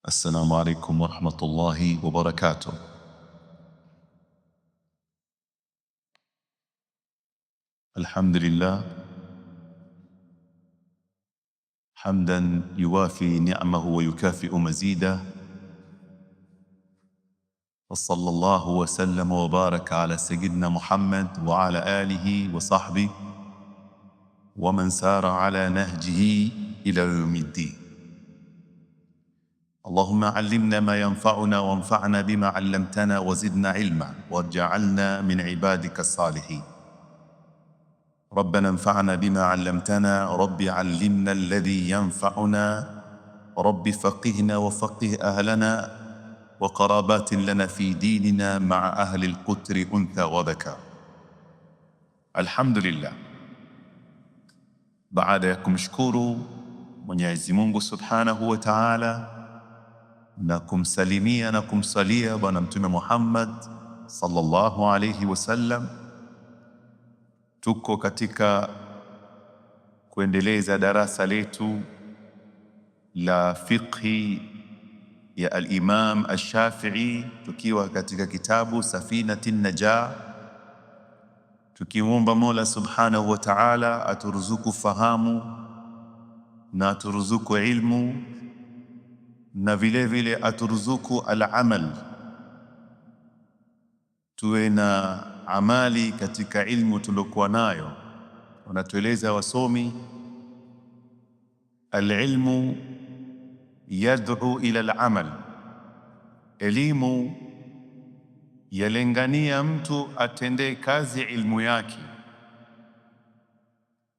السلام عليكم ورحمة الله وبركاته. الحمد لله حمدا يوافي نعمه ويكافئ مزيده، وصلى الله وسلم وبارك على سيدنا محمد وعلى آله وصحبه ومن سار على نهجه إلى يوم الدين. اللهم علمنا ما ينفعنا وانفعنا بما علمتنا وزدنا علما واجعلنا من عبادك الصالحين. ربنا انفعنا بما علمتنا، رب علمنا الذي ينفعنا، رب فقهنا وفقه أهلنا وقرابات لنا في ديننا مع أهل القتر أنثى وذكر. Alhamdulillah, baada ya kumshukuru Mwenyezi Mungu Subhanahu wa Ta'ala na kumsalimia na kumsalia Bwana Mtume Muhammad sallallahu alayhi wasallam, tuko katika kuendeleza darasa letu la fiqhi ya al-Imam al-Shafi'i, tukiwa katika kitabu Safinati Najah, tukimwomba Mola Subhanahu wa Ta'ala aturuzuku fahamu na aturuzuku ilmu na vile vile aturuzuku al-amal, tuwe na amali katika ilmu tulokuwa nayo. Wanatueleza wasomi, al-ilmu yad'u ila al-amal, elimu yalengania mtu atendee kazi ilmu yake.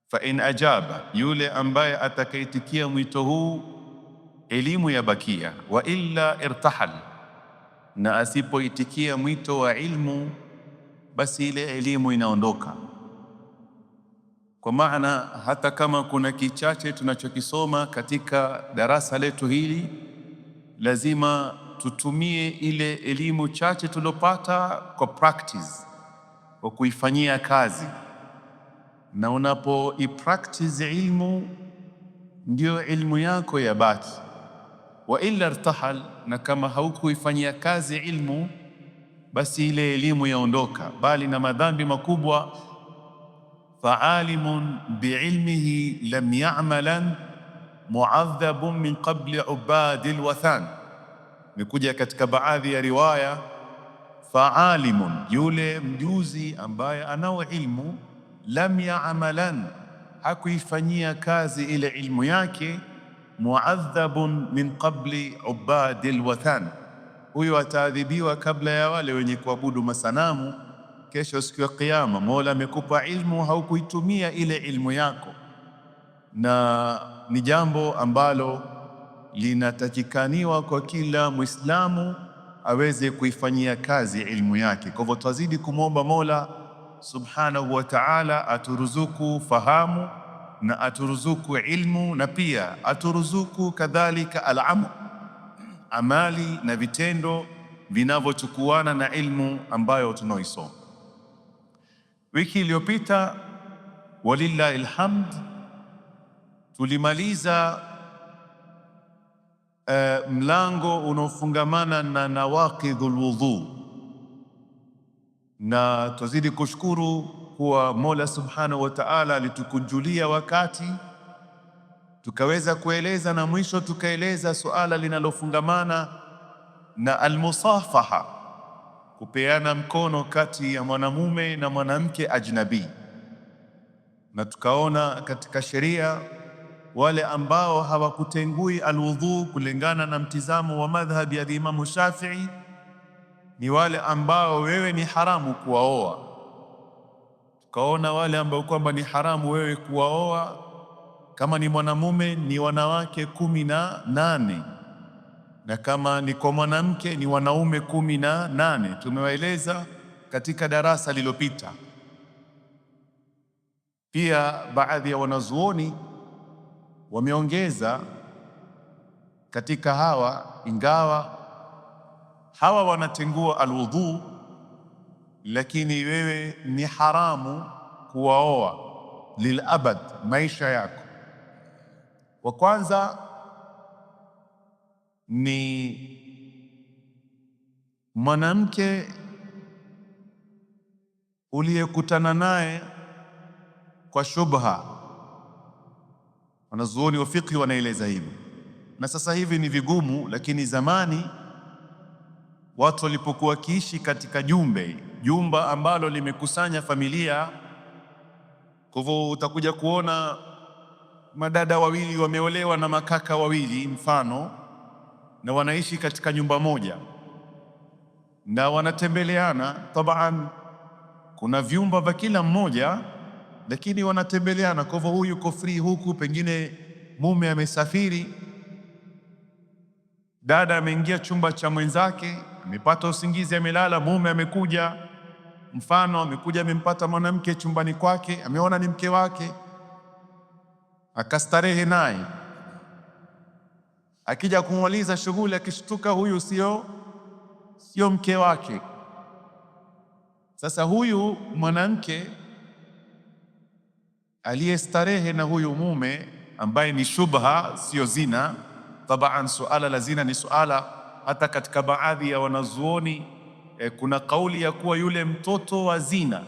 Fa in ajaba, yule ambaye atakaitikia mwito huu, elimu yabakia, wa illa irtahal, na asipoitikia mwito wa ilmu, basi ile elimu inaondoka. Kwa maana hata kama kuna kichache tunachokisoma katika darasa letu hili, lazima tutumie ile elimu chache tulopata kwa practice, kwa kuifanyia kazi. Na unapoipractice ilmu, ndio ilmu yako yabaki. Wa illa irtahal, na kama haukuifanyia kazi ilmu, basi ile elimu yaondoka, bali na madhambi makubwa. Faalimun biilmihi lam ya'malan mu'adhabun min qabli ubadil wathan. Nikuja katika baadhi ya riwaya, faalimun, yule mjuzi ambaye anao ilmu, lam ya'malan, hakuifanyia kazi ile ilmu yake, mu'adhabun min qabli ubadil wathan, huyo ataadhibiwa kabla ya wale wenye kuabudu masanamu kesho siku ya Kiyama. Mola amekupa ilmu, haukuitumia ile ilmu yako, na ni jambo ambalo linatakikaniwa kwa kila Muislamu aweze kuifanyia kazi ilmu yake. Kwa hivyo tuzidi kumwomba Mola Subhanahu wa Ta'ala aturuzuku fahamu na aturuzuku ilmu, na pia aturuzuku kadhalika al-amal, amali na vitendo vinavyochukuana na ilmu ambayo tunaoisoma. Wiki iliyopita walillahi alhamd tulimaliza mlango unaofungamana na nawaqidhul wudhu, na tuzidi kushukuru kuwa Mola Subhanahu wa Ta'ala alitukunjulia wakati tukaweza kueleza, na mwisho tukaeleza suala linalofungamana na almusafaha, kupeana mkono kati ya mwanamume na mwanamke ajnabi. Na tukaona katika sheria wale ambao hawakutengui alwudhu kulingana na mtizamo wa madhhabi ya Imamu Shafi'i ni wale ambao wewe ni haramu kuwaoa. Tukaona wale ambao kwamba ni haramu wewe kuwaoa kama ni mwanamume ni wanawake 18, na kama ni kwa mwanamke ni wanaume 18. Tumewaeleza katika darasa lililopita. Pia baadhi ya wanazuoni wameongeza katika hawa, ingawa hawa wanatengua alwudhu, lakini wewe ni haramu kuwaoa lilabad, maisha yako. Wa kwanza ni mwanamke uliyekutana naye kwa shubha. Wanazuoni wa fiqh wanaeleza hivyo, na sasa hivi ni vigumu, lakini zamani watu walipokuwa wakiishi katika jumba ambalo limekusanya familia. Kwa hivyo utakuja kuona madada wawili wameolewa na makaka wawili mfano, na wanaishi katika nyumba moja na wanatembeleana. Taban kuna vyumba vya kila mmoja, lakini wanatembeleana. Kwa hivyo huyu yuko free huku, pengine mume amesafiri, dada ameingia chumba cha mwenzake, amepata usingizi, amelala. Mume amekuja, mfano amekuja, amempata mwanamke chumbani kwake, ameona ni mke wake, akastarehe naye. Akija kumaliza shughuli, akishtuka huyu sio mke wake. Sasa huyu mwanamke aliyestarehe na huyu mume ambaye ni shubha, sio zina. Tabaan suala la zina ni suala, hata katika baadhi ya wanazuoni kuna kauli ya kuwa yule mtoto wa zina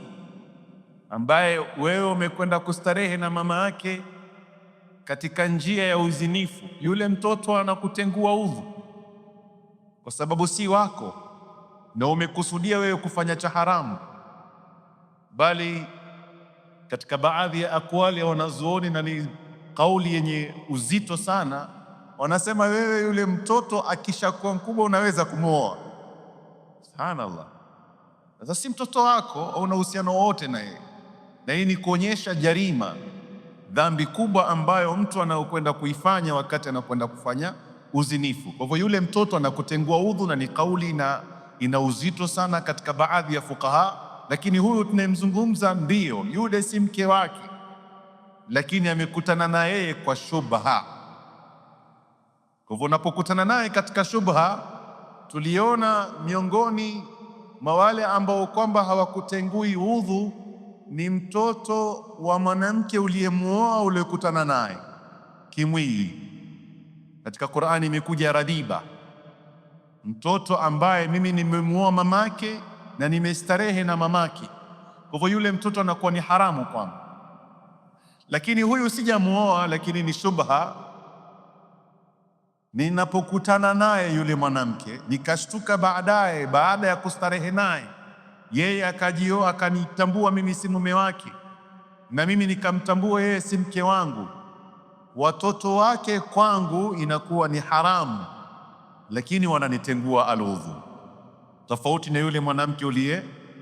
ambaye wewe umekwenda kustarehe na mama yake katika njia ya uzinifu, yule mtoto anakutengua udhu, kwa sababu si wako na umekusudia wewe kufanya cha haramu. Bali katika baadhi ya akwali ya wanazuoni, na ni kauli yenye uzito sana, wanasema wewe yule mtoto akishakuwa mkubwa unaweza kumwoa. Subhanallah. Sasa si mtoto wako au una uhusiano wote na yeye, na hii ni kuonyesha jarima, dhambi kubwa ambayo mtu anaokwenda kuifanya wakati anakwenda kufanya uzinifu. Kwa hivyo yule mtoto anakutengua udhu, na ni kauli na ina uzito sana katika baadhi ya fuqaha. Lakini huyu tunayemzungumza ndio yule, si mke wake, lakini amekutana na yeye kwa shubha. Kwa hivyo unapokutana naye katika shubha, tuliona miongoni mwa wale ambao kwamba hawakutengui udhu ni mtoto wa mwanamke uliyemuoa, uliyekutana naye kimwili. Katika Qur'ani imekuja radiba, mtoto ambaye mimi nimemuoa mamake na nimestarehe na mamake. Kwa hivyo yule mtoto anakuwa ni haramu kwangu. Lakini huyu sijamuoa, lakini ni shubha. Ninapokutana naye yule mwanamke, nikashtuka baadaye, baada ya kustarehe naye, yeye akajioa, akanitambua mimi si mume wake, na mimi nikamtambua yeye si mke wangu, watoto wake kwangu inakuwa ni haramu, lakini wananitengua aludhu, tofauti na yule mwanamke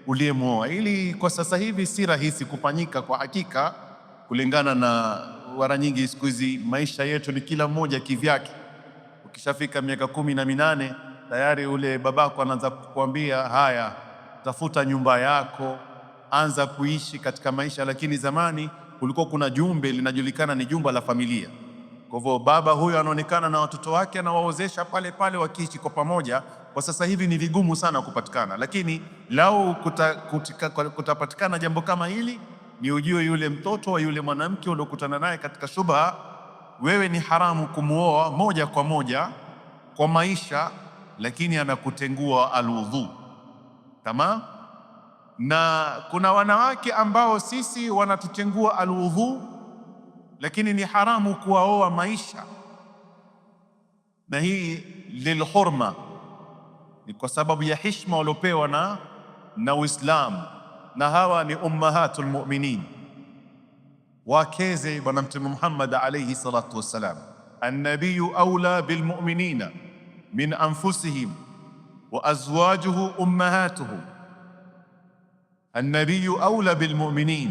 uliyemwoa. Ili kwa sasa hivi si rahisi kufanyika kwa hakika, kulingana na mara nyingi siku hizi maisha yetu ni kila mmoja kivyake. Ukishafika miaka 18 tayari ule babako anaanza kukuambia, haya, tafuta nyumba yako, anza kuishi katika maisha. Lakini zamani kulikuwa kuna jumbe linajulikana ni jumba la familia. Kwa hivyo baba huyo anaonekana na watoto wake, anawaozesha pale pale wakiishi kwa pamoja. Kwa sasa hivi ni vigumu sana kupatikana, lakini lau kutapatikana jambo kama hili, ni ujue yule mtoto wa yule mwanamke uliokutana naye katika shubha, wewe ni haramu kumuoa moja kwa moja kwa maisha, lakini anakutengua alwudhu. Tamam. Na kuna wanawake ambao sisi wanatutengua alwudhu, lakini ni haramu kuwaoa maisha, na hii lilhurma, ni kwa sababu ya heshima waliopewa na Uislamu. Na hawa ni ummahatul mu'minin, wakeze Bwana Mtume Muhammad alayhi salatu wassalam. An-nabiyyu awla bilmu'minina min anfusihim wa azwajuhu ummahatuhum. An-nabiyyu awla bilmu'minin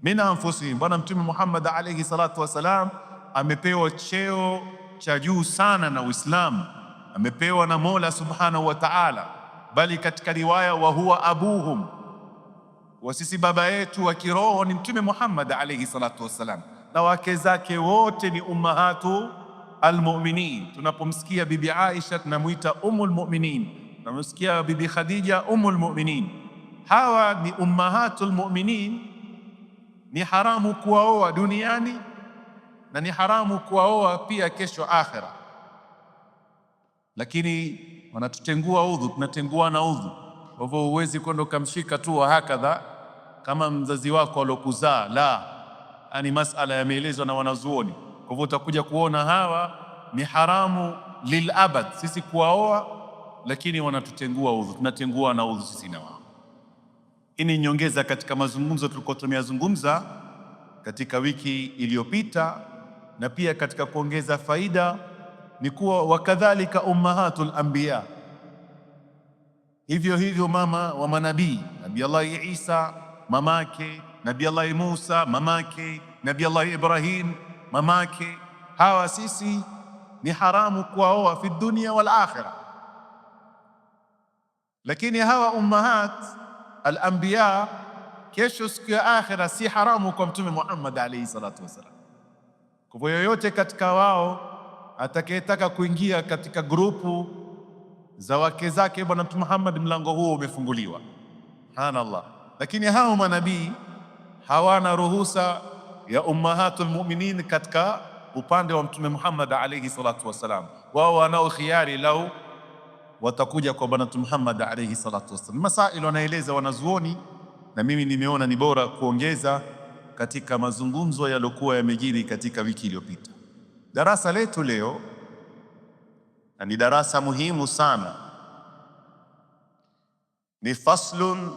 min anfusihim. Bwana Mtume Muhammad alayhi salatu wassalam amepewa cheo cha juu sana na Uislamu, amepewa na Mola subhanahu wa ta'ala, bali katika riwaya wa huwa abuhum, wa sisi baba yetu wa kiroho ni Mtume Muhammad alayhi salatu wassalam, na wake zake wote ni ummahatu almu'minin. Tunapomsikia bibi Aisha tunamuita ummul mu'minin, tunamsikia bibi Khadija ummul mu'minin. Hawa ni ummahatul mu'minin. Ni haramu kuwaoa duniani na ni haramu kuwaoa pia kesho akhira. lakini wanatutengua udhu, tunatengua na udhu. Kwa hivyo huwezi kwenda ukamshika tu hakadha kama mzazi wako alokuzaa, la, ani masala yameelezwa na wanazuoni. Kwa hivyo utakuja kuona hawa ni haramu lilabad sisi kuwaoa, lakini wanatutengua udhu, tunatengua na udhu sisi na wao. Hii ni nyongeza katika mazungumzo tulikuwa tumeyazungumza katika wiki iliyopita, na pia katika kuongeza faida ni kuwa wakadhalika ummahatul anbiya, hivyo hivyo mama wa manabii, Nabii Allah Isa mamake, Nabii Allah Musa mamake, Nabii Allah Ibrahim mamake. Hawa sisi ni haramu kuwaoa fi dunia wal akhirah, lakini hawa ummahat al-anbiya kesho siku ya akhira si haramu kwa Mtume Muhammad alayhi salatu wasalam. Kwa hivyo yoyote katika wao atakayetaka kuingia katika grupu za wake zake Bwana Mtume Muhammad, mlango huo umefunguliwa. Subhanallah. Lakini hao manabii hawana ruhusa ya ummahatul mu'minin katika upande wa Mtume Muhammad alayhi salatu wasalam. Wao wanao khiari lau watakuja kwa Bwana Mtume Muhammad alayhi salatu wasalam. Masaili wanaeleza wanazuoni, na mimi nimeona ni bora kuongeza katika mazungumzo yaliokuwa yamejiri katika wiki iliyopita. Darasa letu leo na ni darasa muhimu sana, ni faslun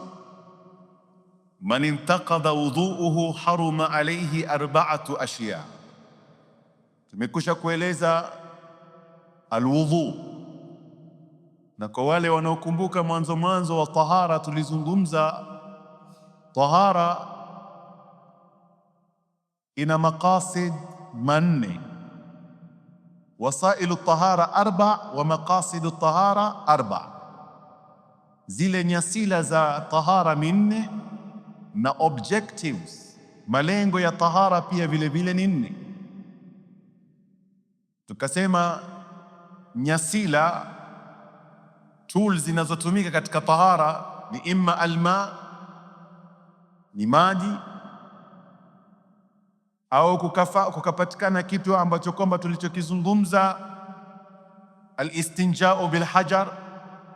man intaqada wudhuuhu haruma alayhi arba'atu ashya. Tumekusha kueleza alwudhu, na kwa wale wanaokumbuka mwanzo wa tahara tulizungumza tahara ina maqasid manne, wasailu tahara arba wa maqasidu tahara arba. Zile nyasila za tahara minne na objectives, malengo ya tahara pia vile vile ni nne. Tukasema nyasila, tools zinazotumika katika tahara ni imma alma, ni maji, au kukapatikana kitu ambacho kwamba tulichokizungumza alistinjau bilhajar,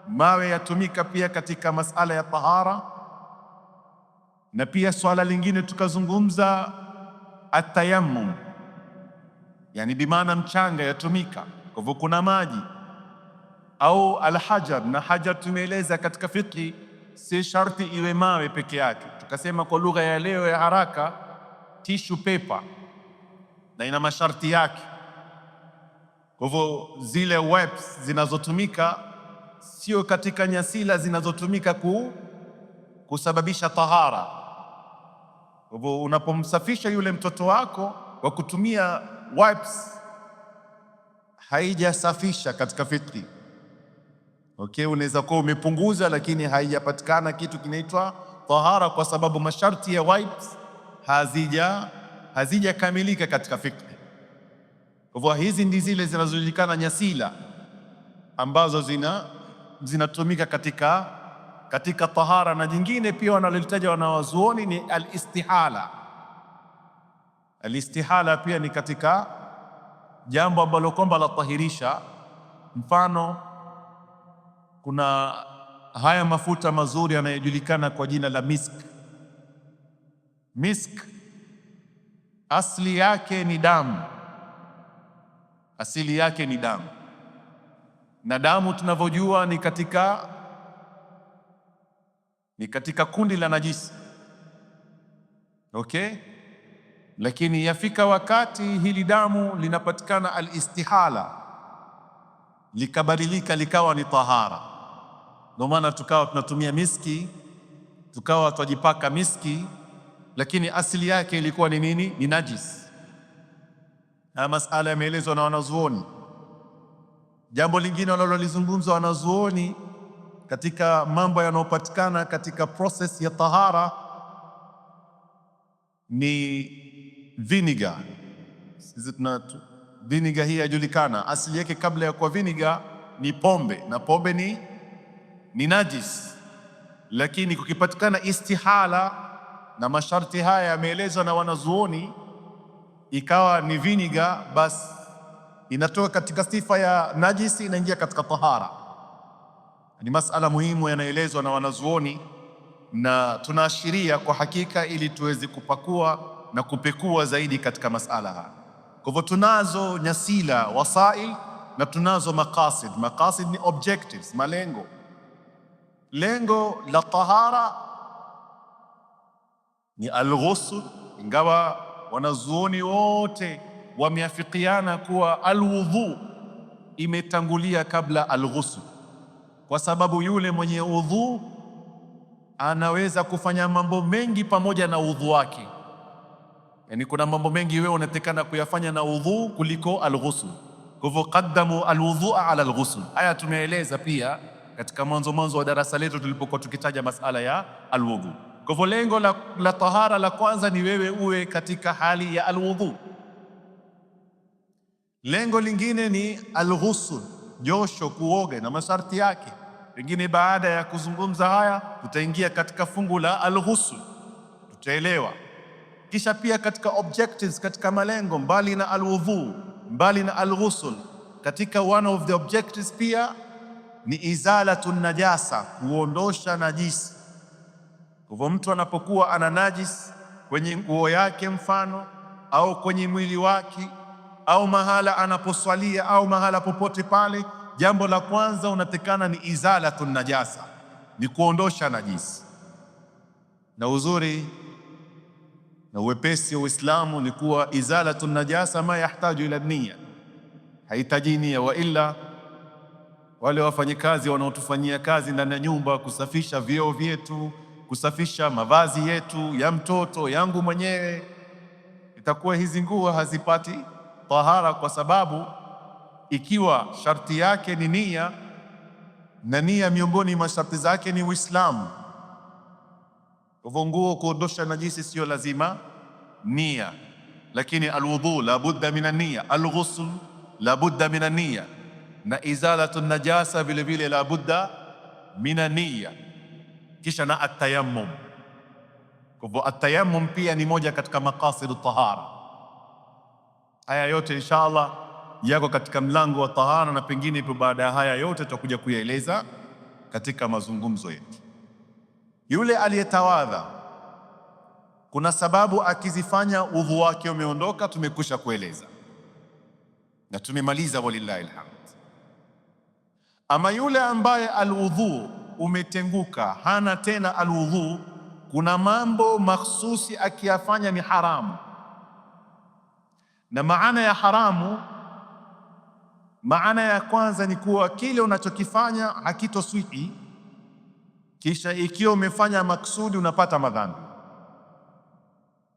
mawe yatumika pia katika masala ya tahara. Na pia swala lingine tukazungumza atayammum, yani bimaana mchanga yatumika, kwa hivyo kuna maji au alhajar. Na hajar tumeeleza katika fiqh si sharti iwe mawe peke yake, tukasema kwa lugha ya leo ya haraka tissue paper, na ina masharti yake. Kwa hivyo zile wipes zinazotumika sio katika nyasila zinazotumika kusababisha tahara. Kwa hivyo unapomsafisha yule mtoto wako kwa kutumia wipes haijasafisha katika fiqh. Okay, unaweza kuwa umepunguza, lakini haijapatikana kitu kinaitwa tahara, kwa sababu masharti ya wipes hazijakamilika katika fiqh. Kwa hivyo hizi ndi zile zinazojulikana nyasila ambazo zinatumika katika tahara. Na jingine pia wanalolitaja wanawazuoni ni alistihala. Alistihala pia ni katika jambo ambalo kwamba la tahirisha. Mfano, kuna haya mafuta mazuri yanayojulikana kwa jina la misk. Misk asili yake ni damu, asili yake ni damu, na damu tunavyojua ni katika kundi la najisi. Okay, lakini yafika wakati hili damu linapatikana alistihala, likabadilika likawa ni tahara. Ndio maana tukawa tunatumia miski, tukawa twajipaka miski, lakini asili yake ilikuwa ni nini? Ni najis. Na masala yameelezwa na wanazuoni. Jambo lingine wanalolizungumza wanazuoni katika mambo yanayopatikana katika process ya tahara ni vinegar. Vinegar hii yajulikana asili yake, kabla ya kuwa vinegar ni pombe, na pombe ni najis. Lakini kukipatikana istihala na masharti haya yameelezwa na wanazuoni, ikawa ni vinegar, basi inatoka katika sifa ya najisi inaingia katika tahara. Ni masala muhimu yanaelezwa na wanazuoni, na tunaashiria kwa hakika ili tuweze kupakua na kupekua zaidi katika masala haya. Kwa hivyo tunazo nyasila, wasail, na tunazo maqasid. Maqasid ni objectives, malengo. Lengo la tahara ni alghusl, ingawa wanazuoni wote wameafikiana kuwa alwudhu imetangulia kabla alghusl, kwa sababu yule mwenye udhu anaweza kufanya mambo mengi pamoja na udhu wake. Yani kuna mambo mengi wewe unatakana kuyafanya na udhu kuliko alghusl. Kwa hivyo qaddamu alwudhu'a ala alghusl. Haya tumeeleza pia katika mwanzo wa darasa letu tulipokuwa tukitaja masala ya alwudhu. Kwa hivyo lengo la tahara la kwanza ni wewe uwe katika hali ya alwudhu. Lengo lingine ni alghusl, josho, kuoga na masharti yake. Pengine baada ya kuzungumza haya tutaingia katika fungu la alghusl, tutaelewa. Kisha pia katika objectives, katika malengo, mbali na alwudhu, mbali na alghusl, katika one of the objectives pia ni izalatu najasa, kuondosha najisi. Kwa hivyo mtu anapokuwa ana najis kwenye nguo yake mfano, au kwenye mwili wake, au mahala anaposwalia, au mahala popote pale, jambo la kwanza unatekana ni izalatu najasa, ni kuondosha najisi. Na uzuri na uwepesi wa Uislamu ni kuwa izalatu najasa ma yahtaju ila nia, haitaji nia. Wa illa wale wafanyikazi wanaotufanyia kazi ndani ya nyumba, kusafisha vyoo vyetu, kusafisha mavazi yetu, ya mtoto, yangu mwenyewe, itakuwa hizi nguo hazipati tahara, kwa sababu ikiwa sharti yake ni nia, na nia miongoni mwa sharti zake ni Uislamu. Kwa hivyo nguo kuondosha najisi sio lazima nia, lakini alwudhu la budda min nia, alghusl la budda min nia, na izalatu najasa vile vile la budda min nia, kisha na atayammum. Kwa hivyo atayammum pia ni moja katika maqasid tahara. Haya yote inshallah yako katika mlango wa tahara, na pengine ipo baada ya haya yote tutakuja kuyaeleza katika mazungumzo yetu. Yule aliyetawadha, kuna sababu akizifanya udhu wake umeondoka, tumekwisha kueleza na tumemaliza, walillahi alhamd. Ama yule ambaye alwudhu umetenguka, hana tena alwudhu, kuna mambo makhsusi akiyafanya ni haramu. Na maana ya haramu, maana ya kwanza ni kuwa kile unachokifanya hakitoswihi, kisha ikiwa umefanya maksudi unapata madhambi.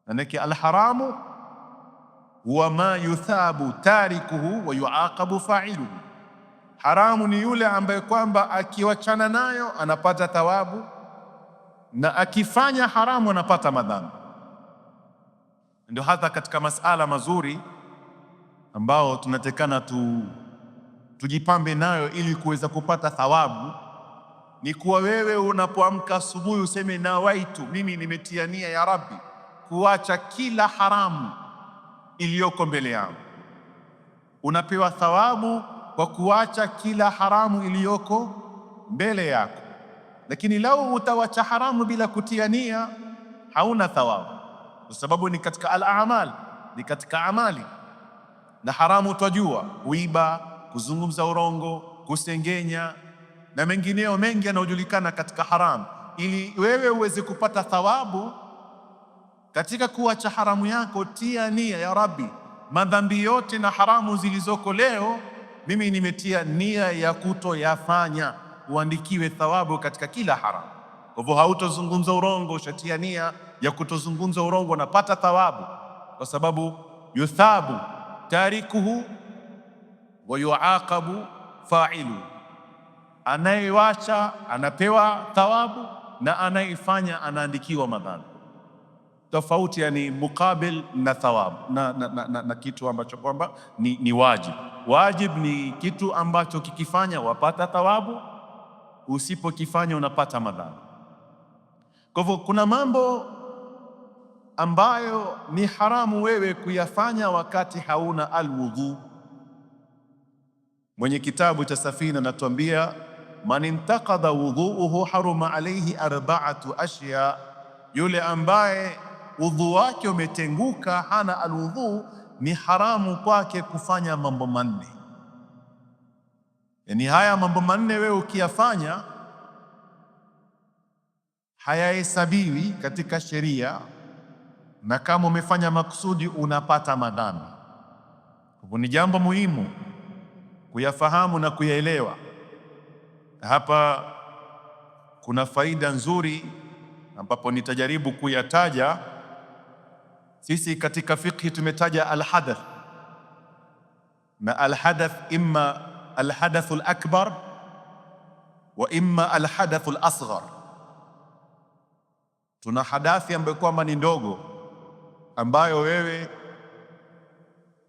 Manake alharamu huwa ma yuthabu tarikuhu wa yuaqabu fa'iluhu. Haramu ni yule ambaye kwamba akiwachana nayo anapata thawabu, na akifanya haramu anapata madhambi. Ndio hata katika masala mazuri ambao tunatekana tujipambe nayo ili kuweza kupata thawabu, ni kuwa wewe unapoamka asubuhi useme nawaitu, mimi nimetia nia ya Rabbi kuacha kila haramu iliyoko mbele yangu. Unapewa thawabu kwa kuacha kila haramu iliyoko mbele yako. Lakini lau utawacha haramu bila kutia nia, hauna thawabu, kwa sababu ni katika al-a'mal, ni katika amali. Na haramu twajua, kuiba, kuzungumza urongo, kusengenya na mengineo mengi yanayojulikana katika haramu. Ili wewe uweze kupata thawabu katika kuacha haramu yako, tia nia ya Rabbi, madhambi yote na haramu zilizoko leo mimi nimetia nia ya kutoyafanya, uandikiwe thawabu katika kila haramu. Kwa hivyo hautozungumza urongo, ushatia nia ya kutozungumza urongo, napata thawabu, kwa sababu yuthabu tarikuhu wa yuaqabu fa'ilu. Anayewacha anapewa thawabu na anayefanya anaandikiwa madhambi. Tofauti yani mukabil na thawabu na kitu ambacho kwamba ni wajib. Wajib ni kitu ambacho kikifanya wapata thawabu, usipokifanya unapata madhambi. Kwa hivyo kuna mambo ambayo ni haramu wewe kuyafanya wakati hauna alwudhu. Mwenye kitabu cha Safina anatuambia man intaqadha wudhuuhu haruma alayhi arba'atu ashya, yule ambaye udhu wake umetenguka, hana alwudhu, ni haramu kwake kufanya mambo manne. Yani haya mambo manne wewe ukiyafanya hayahesabiwi katika sheria, na kama umefanya makusudi unapata madhambi. Kwa ni jambo muhimu kuyafahamu na kuyaelewa. Hapa kuna faida nzuri ambapo nitajaribu kuyataja. Sisi katika fiqhi tumetaja alhadath, na alhadath imma alhadath alakbar wa imma alhadath alasghar. Tuna hadathi ambayo kwamba ni ndogo, ambayo wewe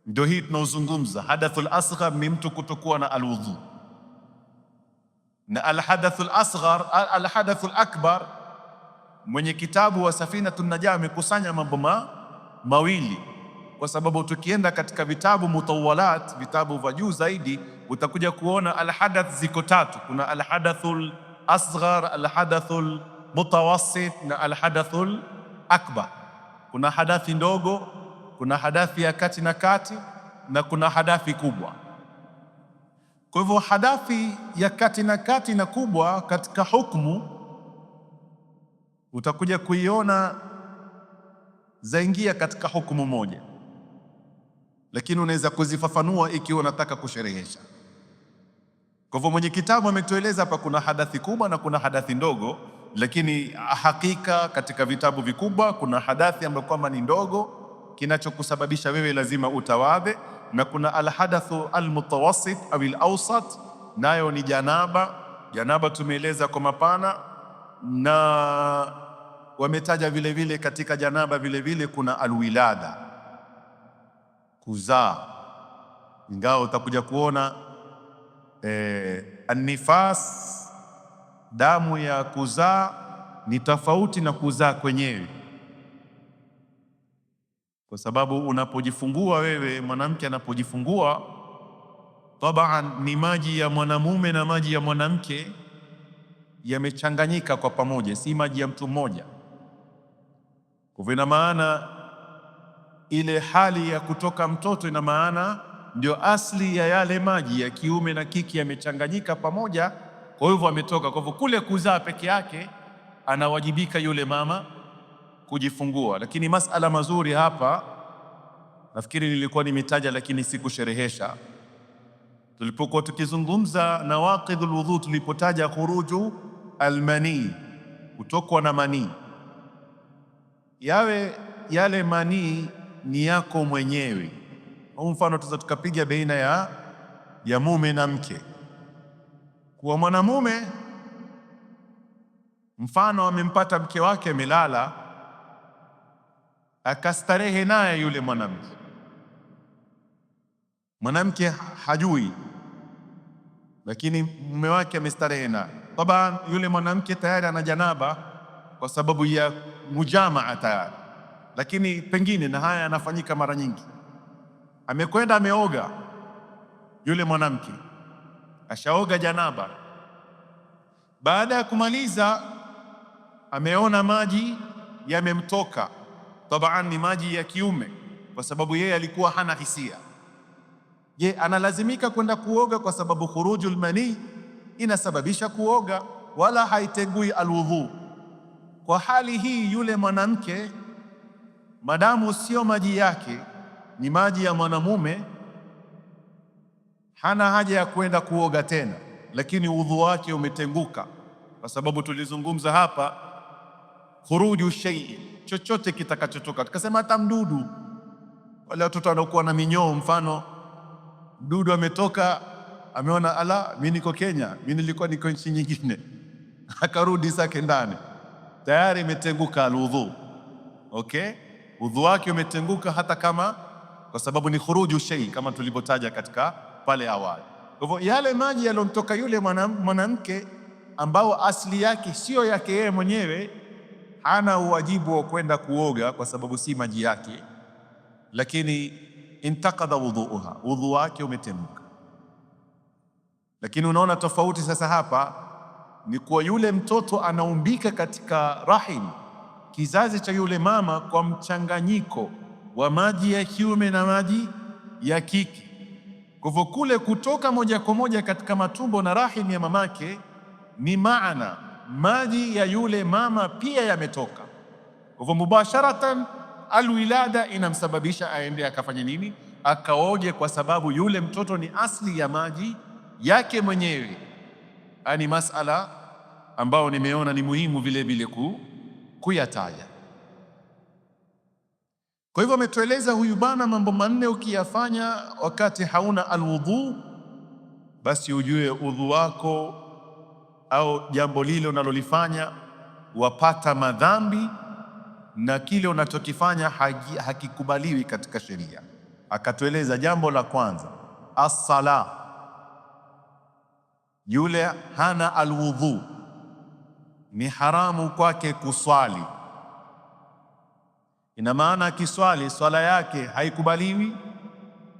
ndio hii tunaozungumza. Hadathul asghar ni mtu kutokuwa na alwudhu, na alhadathul asghar, alhadathul akbar, mwenye kitabu wa Safinatun Najah amekusanya mambo mawili, kwa sababu tukienda katika vitabu mutawalat, vitabu vya juu zaidi, utakuja kuona alhadath ziko tatu. Kuna alhadathul asghar, alhadathul mutawassit na alhadathul akbar. Kuna hadathi ndogo, kuna hadathi ya kati na kati, na kuna hadathi kubwa. Kwa hivyo hadathi ya kati na kati na kubwa katika hukumu utakuja kuiona zaingia katika hukumu moja, lakini unaweza kuzifafanua ikiwa unataka kusherehesha. Kwa hivyo mwenye kitabu ametueleza hapa kuna hadathi kubwa na kuna hadathi ndogo, lakini hakika katika vitabu vikubwa kuna hadathi ambayo kwamba ni ndogo, kinachokusababisha wewe lazima utawadhe, na kuna alhadathu almutawassit au alawsat, nayo ni janaba. Janaba tumeeleza kwa mapana, na wametaja vile vile katika janaba vile vile kuna alwilada, kuzaa, ingawa utakuja kuona annifas, damu ya kuzaa ni tofauti na kuzaa kwenyewe, kwa sababu unapojifungua wewe, mwanamke anapojifungua, tabaan ni maji ya mwanamume na maji ya mwanamke yamechanganyika kwa pamoja, si maji ya mtu mmoja. Kwa hivyo ina maana ile hali ya kutoka mtoto, ina maana ndio asli ya yale maji ya kiume na kike yamechanganyika pamoja, kwa hivyo ametoka. Kwa hivyo kule kuzaa peke yake anawajibika yule mama kujifungua. Lakini masala mazuri hapa, nafikiri nilikuwa nimetaja lakini sikusherehesha. Tulipokuwa tukizungumza nawaqidhul wudhu, tulipotaja khuruju almani, kutokwa na manii, yawe yale manii ni yako mwenyewe. Kwa mfano tuza tukapiga baina ya mume na mke. Kwa mwanamume, mfano amempata mke wake amelala, akastarehe naye yule mwanamke, mwanamke hajui, lakini mume wake amestarehe naye. Taban yule mwanamke tayari ana janaba kwa sababu ya mujamaa tayari, lakini pengine, na haya yanafanyika mara nyingi, amekwenda ameoga yule mwanamke, ashaoga janaba. Baada ya kumaliza ameona maji yamemtoka, taban ni maji ya kiume, kwa sababu yeye alikuwa hana hisia. Je, analazimika kwenda kuoga kwa sababu khurujul mani inasababisha kuoga, wala haitengui alwudhu? Kwa hali hii yule mwanamke, madamu sio maji yake, ni maji ya mwanamume, hana haja ya kwenda kuoga tena, lakini udhu wake umetenguka, kwa sababu tulizungumza hapa khuruju shay'in, chochote kitakachotoka. Tukasema hata mdudu, wale watoto wanaokuwa na minyoo, mfano mdudu ametoka, ameona ala, mimi niko Kenya, mimi nilikuwa niko nchi nyingine, akarudi zake ndani, tayari imetenguka alwudhu. Okay, udhu wake umetenguka, hata kama, kwa sababu ni khuruju shay, kama tulivyotaja katika pale awali. Kwa hivyo yale maji yaliyomtoka yule mwanamke ambao asili yake sio yake yeye mwenyewe, hana uwajibu wa kwenda kuoga kwa sababu si maji yake, lakini intaqadha wudhuha, udhu wake umetenguka. Lakini unaona tofauti sasa hapa ni kuwa yule mtoto anaumbika katika rahim, kizazi cha yule mama, kwa mchanganyiko wa maji ya kiume na maji ya kike. Kwa hivyo kule kutoka moja kwa moja katika matumbo na rahim ya mamake ni maana maji ya yule mama pia yametoka. Kwa hivyo mubasharatan alwilada inamsababisha aende akafanya nini? Akaoge, kwa sababu yule mtoto ni asli ya maji yake mwenyewe. Ni masala ambao nimeona ni muhimu vile vile kuyataja. Kwa hivyo ametueleza huyu bana mambo manne ukiyafanya wakati hauna alwudhu, basi ujue udhu wako au jambo lile unalolifanya wapata madhambi na kile unachokifanya hakikubaliwi katika sheria. Akatueleza jambo la kwanza, as-sala. Yule hana alwudhu ni haramu kwake kuswali. Ina maana akiswali swala yake haikubaliwi,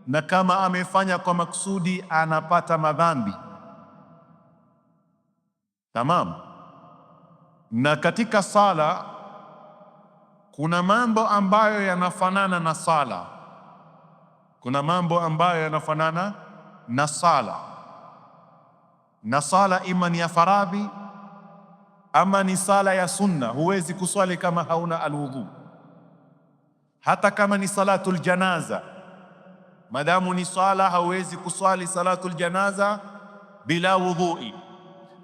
na kama amefanya kwa maksudi anapata madhambi. Tamam. Na katika sala kuna mambo ambayo yanafanana na sala, kuna mambo ambayo yanafanana na sala, na sala ima ni ya faradhi ama ni sala ya sunna. Huwezi kuswali kama hauna alwudhu. Hata kama ni salatul janaza, madamu ni sala, hauwezi kuswali salatul janaza bila wudhui.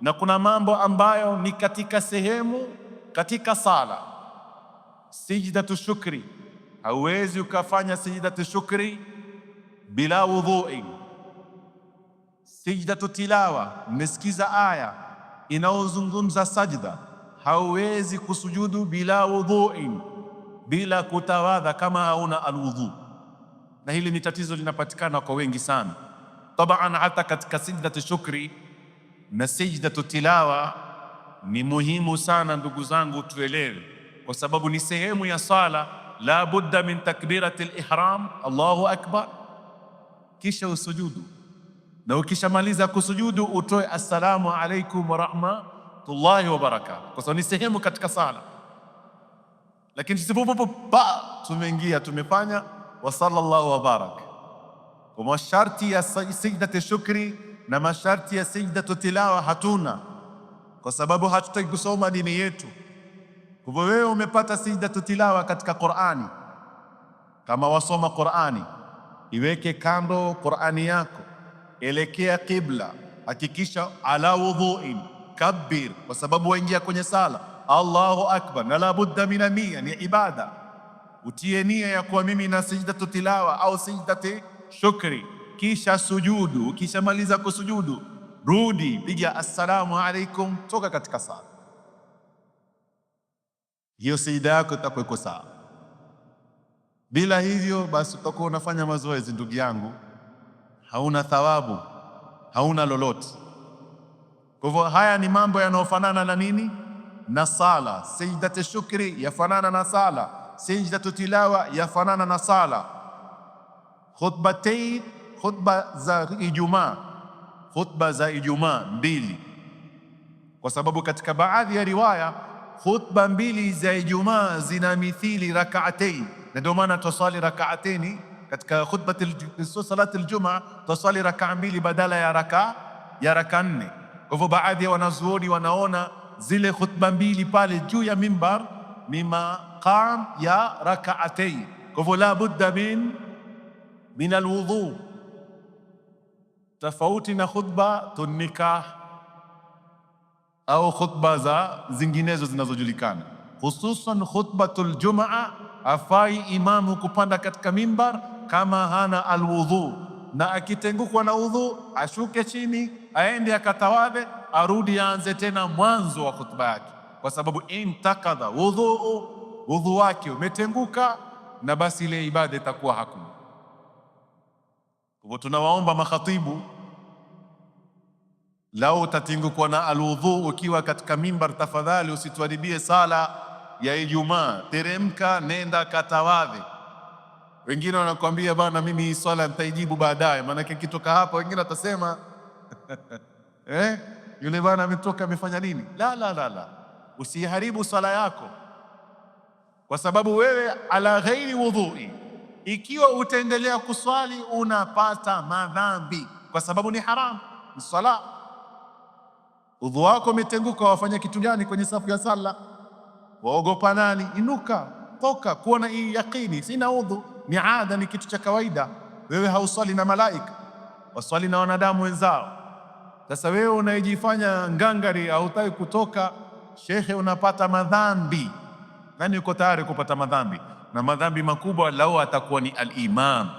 Na kuna mambo ambayo ni katika sehemu katika sala, sijdatu shukri, hauwezi ukafanya sijdatu shukri bila wudhui. Sijdatu tilawa, mmesikiza aya inaozungumza sajda, hauwezi kusujudu bila wudhui, bila kutawadha kama hauna alwudhu. Na hili ni tatizo linapatikana kwa wengi sana. Tabaan, hata katika sijdatu shukri na sijdatu tilawa ni muhimu sana ndugu zangu tuelewe, kwa sababu ni sehemu ya sala. La budda min takbirati al-ihram, Allahu akbar, kisha usujudu, na ukishamaliza kusujudu utoe assalamu alaikum wa rahmatullahi wa barakatuh, kwa sababu ni sehemu katika sala. Lakini tumeingia tumefanya wa sallallahu wa barak. Kwa masharti ya sijdatu shukri na masharti ya sijdatu tilawa hatuna, kwa sababu hatutaki kusoma dini yetu. Kwa hivyo wewe umepata sijdatu tilawa katika Qur'ani, kama wasoma Qur'ani, iweke kando Qur'ani yako, elekea qibla, hakikisha ala wudhu'in, kabbir, kwa sababu waingia kwenye sala, Allahu akbar, na la budda min nia, ni ibada. Utie nia ya kuwa mimi na sijdatu tilawa au sijdatu shukri, kisha sujudu. Ukishamaliza kusujudu, rudi, piga assalamu alaikum, toka katika sala. Hiyo sijda yako itakuwa iko sawa. Bila hivyo basi utakuwa unafanya mazoezi, ndugu yangu, hauna thawabu, hauna lolote. Kwa hivyo haya ni mambo yanayofanana na nini? Na sala. Sijdatu shukri yafanana na sala, sijdatu tilawa yafanana na sala. Khutbatain, khutba za Ijumaa, khutba za Ijumaa mbili, kwa sababu katika baadhi ya riwaya khutba mbili za Ijumaa zina mithili rak'atain, na ndio maana tusali rak'ataini katika salati aljumaa, tusali rak'a mbili badala ya raka nne. Kwa hivyo baadhi ya wanazuoni wanaona zile khutba mbili pale juu ya mimbar ni maqam ya rak'atain. Kwa hivyo la budda min alwudhu, tofauti na khutba nikah au khutba za zinginezo zinazojulikana, hususan khutbatul jumaa. Afai imamu kupanda katika mimbar kama hana alwudhu, na akitengukwa na udhu ashuke chini, aende akatawadhe, arudi aanze tena mwanzo wa khutba yake, kwa sababu intakadha udhu wake umetenguka, na basi ile ibada itakuwa hakuna. Kwa tunawaomba makhatibu, lau utatingukwa na alwudhu ukiwa katika mimbar, tafadhali usituharibie sala ya Ijumaa. Teremka, nenda katawadhe. Wengine wanakuambia bana, mimi hii swala nitaijibu baadaye, maana kitoka hapa wengine watasema Yule bwana ametoka amefanya nini? La, usiharibu sala yako kwa sababu wewe ala ghairi wudhui. Ikiwa utaendelea kuswali unapata madhambi kwa sababu ni haramu, ni sala. Udhu wako umetenguka, wafanya kitu gani kwenye safu ya sala? Waogopa nani? Inuka, toka, kuona hii yakini, sina udhu, ni ada, ni kitu cha kawaida. Wewe hauswali na malaika, waswali na wanadamu wenzao. Sasa wewe unayejifanya ngangari, hautaki kutoka, shekhe, unapata madhambi. Nani yuko tayari kupata madhambi? Na madhambi makubwa lau atakuwa ni al-imam,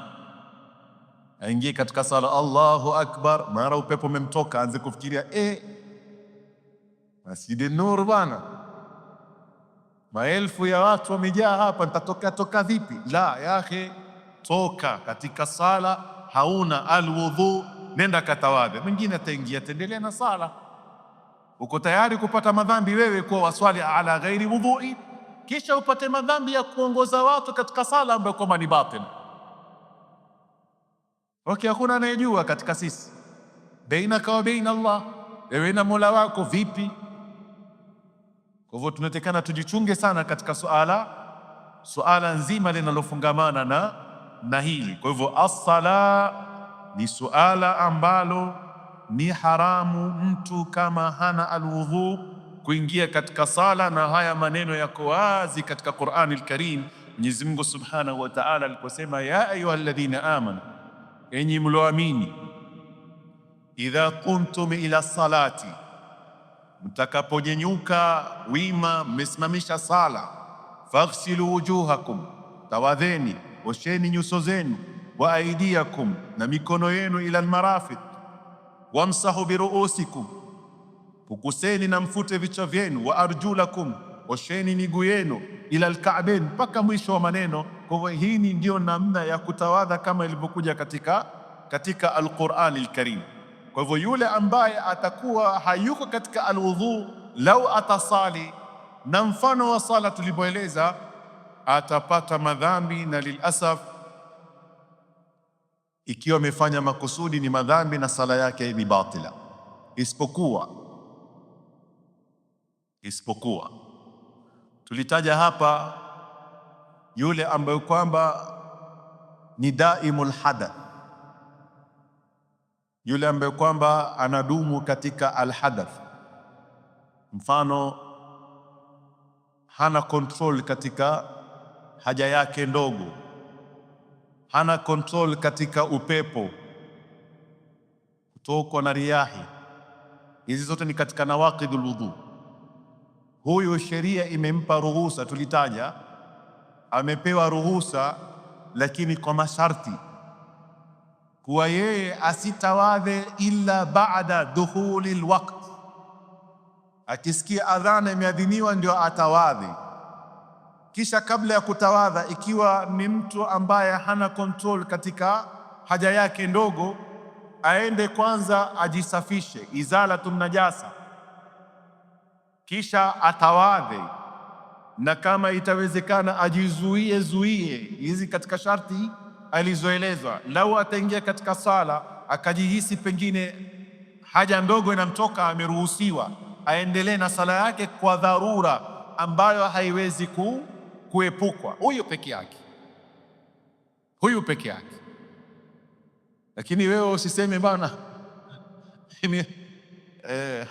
aingie katika sala, Allahu akbar, mara upepo umemtoka, anze kufikiria Masjidi Nur bana, maelfu ya watu wamejaa hapa, nitatoka vipi? La ya akhi, toka katika sala, hauna alwudhu, nenda katawadhe. Mwingine ataingia ataendelea na sala. Uko tayari kupata madhambi wewe kuwa waswali ala ghairi wudhui, kisha upate madhambi ya kuongoza watu katika sala ambayo kwamba ni batil? Okay, hakuna anayejua katika sisi, bainaka wa baina Allah, wewe na Mola wako vipi? Kwa hivyo tunatakana tujichunge sana katika suala nzima linalofungamana na hili. Kwa hivyo as-sala ni suala ambalo ni haramu mtu kama hana alwudhu kuingia katika sala, na haya maneno yako wazi katika Qur'an al-Karim. Mwenyezi Mungu Subhanahu wa Ta'ala aliposema, ya ayyuhalladhina amanu, enyi mloamini, idha qumtum ila salati, mtakaponyenyuka wima, mmesimamisha sala, faghsilu wujuhakum, tawadheni, osheni nyuso zenu, wa aidiakum, na mikono yenu, ila almarafiq, wamsahu biruusikum, pukuseni na mfute vichwa vyenu, wa arjulakum, osheni miguu yenu, ila alka'bain, mpaka mwisho wa maneno. Kwa hivyo hii ndio namna ya kutawadha kama ilivyokuja katika Al-Qur'an al-Karim. Kwa hivyo yule ambaye atakuwa hayuko katika alwudhu, lau atasali na mfano wa sala tulivyoeleza, atapata madhambi, na lilasaf, ikiwa amefanya makusudi ni madhambi na sala yake ni batila, isipokuwa tulitaja hapa yule ambaye kwamba ni daimul hadath, yule ambaye kwamba anadumu katika alhadath. Mfano, hana control katika haja yake ndogo, hana control katika upepo, kutokwa na riahi. Hizi zote ni katika nawaqidul wudhu. Huyu sheria imempa ruhusa, tulitaja amepewa ruhusa, lakini kwa masharti, kuwa yeye asitawadhe illa baada dukhuli alwaqt. Akisikia adhana imeadhiniwa ndio atawadhi. Kisha kabla ya kutawadha, ikiwa ni mtu ambaye hana control katika haja yake ndogo, aende kwanza ajisafishe, izalatun najasa, kisha atawadhe, na kama itawezekana ajizuie hizi katika sharti alizoelezwa. Lau ataingia katika sala akajihisi pengine haja ndogo inamtoka, ameruhusiwa aendelee na sala yake kwa dharura ambayo haiwezi kuepukwa, huyo peke yake. Lakini wewe usiseme bana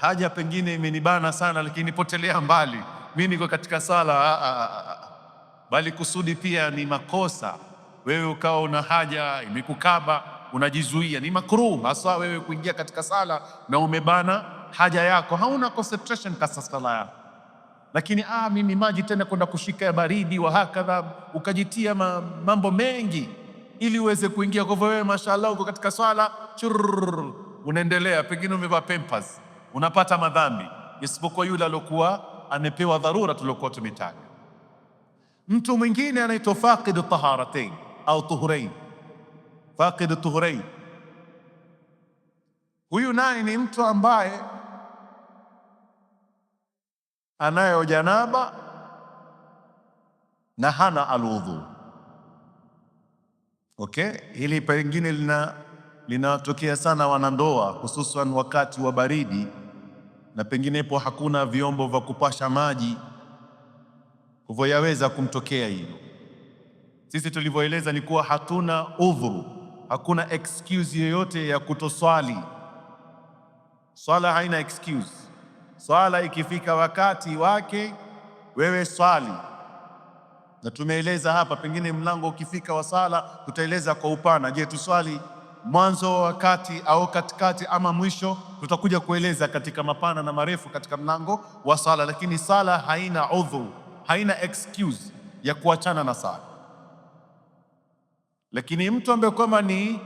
haja pengine imenibana sana, lakini potelea mbali, mimi niko katika sala. Bali kusudi pia ni makosa. Wewe ukawa una haja imekukaba, unajizuia, ni makruh hasa wewe kuingia katika sala na umebana haja yako, hauna concentration katika sala yako. Lakini mimi maji tena kwenda kushika ya baridi wa hakadha, ukajitia mambo mengi ili uweze kuingia. Kwa hivyo wewe mashallah uko katika swala, unaendelea, pengine umevaa pampers, unapata madhambi, isipokuwa yule aliyokuwa amepewa dharura tuliokuwa tumetaja. Mtu mwingine anaitwa faqidu taharatain au tuhurain, faqidu tuhurain. Huyu naye ni mtu ambaye anayo janaba na hana alwudhu. Okay, hili pengine linatokea sana wanandoa, hususan wakati wa baridi na penginepo hakuna vyombo vya kupasha maji, hivyo yaweza kumtokea hilo. Sisi tulivyoeleza ni kuwa hatuna udhuru, hakuna excuse yoyote ya kutoswali. Swala haina excuse. Swala ikifika wakati wake, wewe swali. Na tumeeleza hapa, pengine mlango ukifika wa sala tutaeleza kwa upana. Je, tuswali mwanzo wa wakati au katikati ama mwisho? Tutakuja kueleza katika mapana na marefu katika mlango wa sala, lakini sala haina udhuru, haina excuse ya kuachana na sala. Lakini mtu ambaye kwamba ni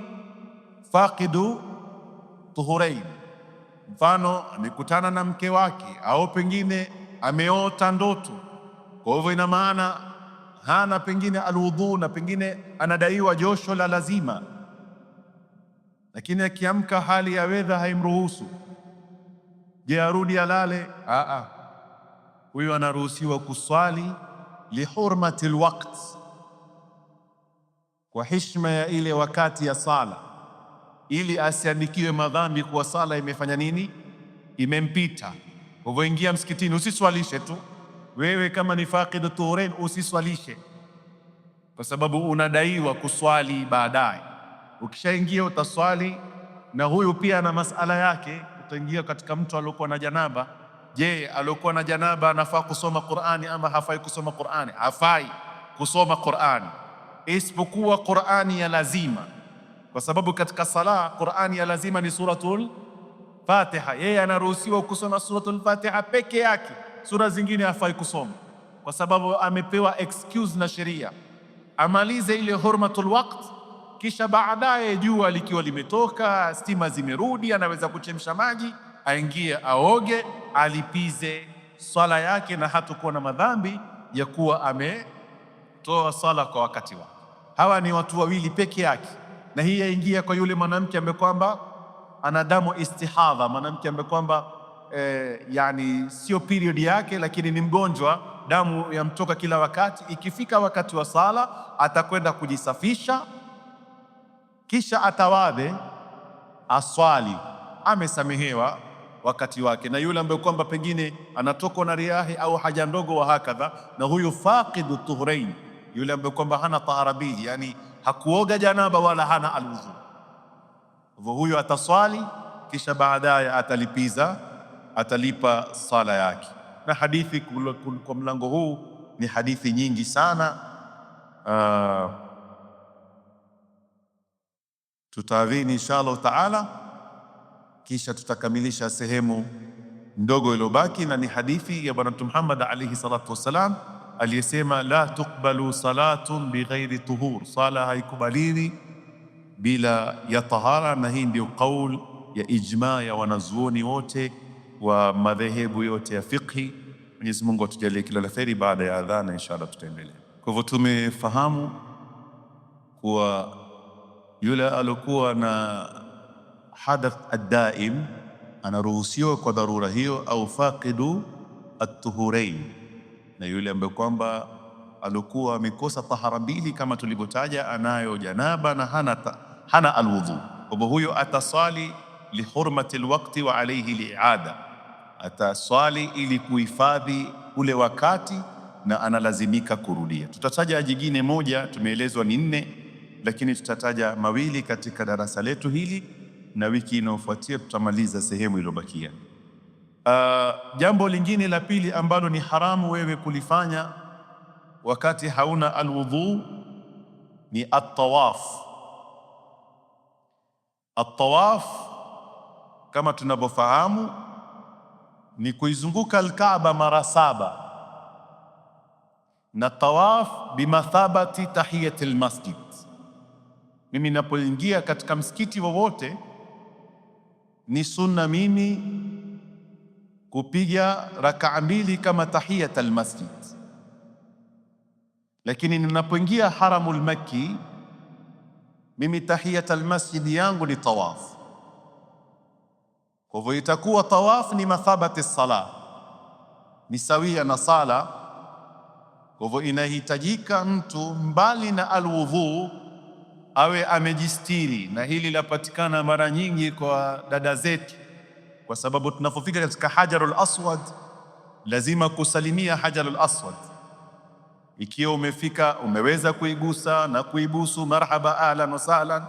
faqidu tuhurain, mfano amekutana na mke wake au pengine ameota ndoto, kwa hivyo ina maana hana pengine alwudhu na pengine anadaiwa josho la lazima, lakini akiamka hali ya wedha haimruhusu. Je, arudi alale? Huyu anaruhusiwa kuswali lihurmati alwaqt, kwa heshima ya ile wakati ya sala, ili asiandikiwe madhambi kuwa sala imefanya nini, imempita. Kwa hivyo ingia msikitini, usiswalishe tu wewe. Kama ni faqidu tuhurain, usiswalishe kwa sababu unadaiwa kuswali baadaye. Ukishaingia utaswali, na huyu pia na masala yake. Utaingia katika mtu aliyokuwa na janaba. Je, aliyokuwa na janaba anafaa kusoma Qur'ani ama hafai kusoma Qur'ani? Hafai kusoma Qur'ani, isipokuwa Qur'ani ya lazima, kwa sababu katika sala Qur'ani ya lazima ni suratul Fatiha. Yeye anaruhusiwa kusoma suratul Fatiha peke yake, sura zingine hafai kusoma, kwa sababu amepewa excuse na sheria. Amalize ile hurmatul waqt, kisha baadaye jua likiwa limetoka, stima zimerudi, anaweza kuchemsha maji, aingie aoge, alipize swala yake, na hatakuwa na madhambi ya kuwa ametoa sala kwa wakati wake. Hawa ni watu wawili peke yake, na hii yaingia kwa yule mwanamke ambaye kwamba ana damu istihadha, mwanamke ambaye kwamba yani sio period yake, lakini ni mgonjwa, damu yamtoka kila wakati. Ikifika wakati wa sala atakwenda kujisafisha, kisha atawadhe, aswali, amesamehewa wakati wake. Na yule ambaye kwamba pengine anatokwa na riahi au haja ndogo wa hakadha, na huyu faqidu tuhurain, yule ambaye kwamba hana tahara mbili, yani hakuoga janaba wala hana alwudhu, hivyo huyu ataswali, kisha baadaye atalipa sala yake. Na hadithi kwa mlango huu ni hadithi nyingi sana. Tutaadhini insha Allah taala, kisha tutakamilisha sehemu ndogo iliyobaki, na ni hadithi ya Bwana Mtume Muhammad alayhi salatu wassalam aliyesema, la tuqbalu salatun bighairi tuhur, sala haikubaliwi bila ya tahara. Na hii ndio kauli ya ijma ya wanazuoni wote wa madhehebu yote ya fiqhi. Mwenyezi Mungu atujalie kila la kheri. Baada ya adhana inshallah tutaendelea. Kwa hivyo tumefahamu kuwa yule alokuwa na hadath ad-daim anaruhusiwa kwa dharura hiyo, au faqidu at-tuhurain, na yule ambaye kwamba alikuwa amekosa tahara mbili kama tulivyotaja, anayo janaba na hana alwudhu, kwa hivyo huyo ataswali lihurmati alwaqti wa alayhi li'ada, ataswali ili kuhifadhi ule wakati na analazimika kurudia. Tutataja jingine moja, tumeelezwa ni 4, lakini tutataja mawili katika darasa letu hili, na wiki inayofuatia tutamaliza sehemu iliyobakia. Jambo lingine la pili ambalo ni haramu wewe kulifanya wakati hauna alwudhu ni at-tawaf. At-tawaf kama tunavyofahamu ni kuizunguka al-Kaaba mara 7, na tawaf bimathabati tahiyati al-masjid. Mimi ninapoingia katika msikiti wowote ni sunna mimi kupiga rakaa 2 kama tahiyat al-masjid, lakini ninapoingia haramul makki mimi tahiyat al-masjid yangu ni tawaf. Kwa hivyo itakuwa tawaf ni mathabati sala, ni sawia na sala. Kwa hivyo inahitajika mtu mbali na alwudhu awe amejistiri, na hili lapatikana mara nyingi kwa dada zetu, kwa sababu tunapofika katika Hajarul Aswad lazima kusalimia Hajarul Aswad. Ikiwa umefika umeweza kuigusa na kuibusu, marhaba, ahlan wa sahlan,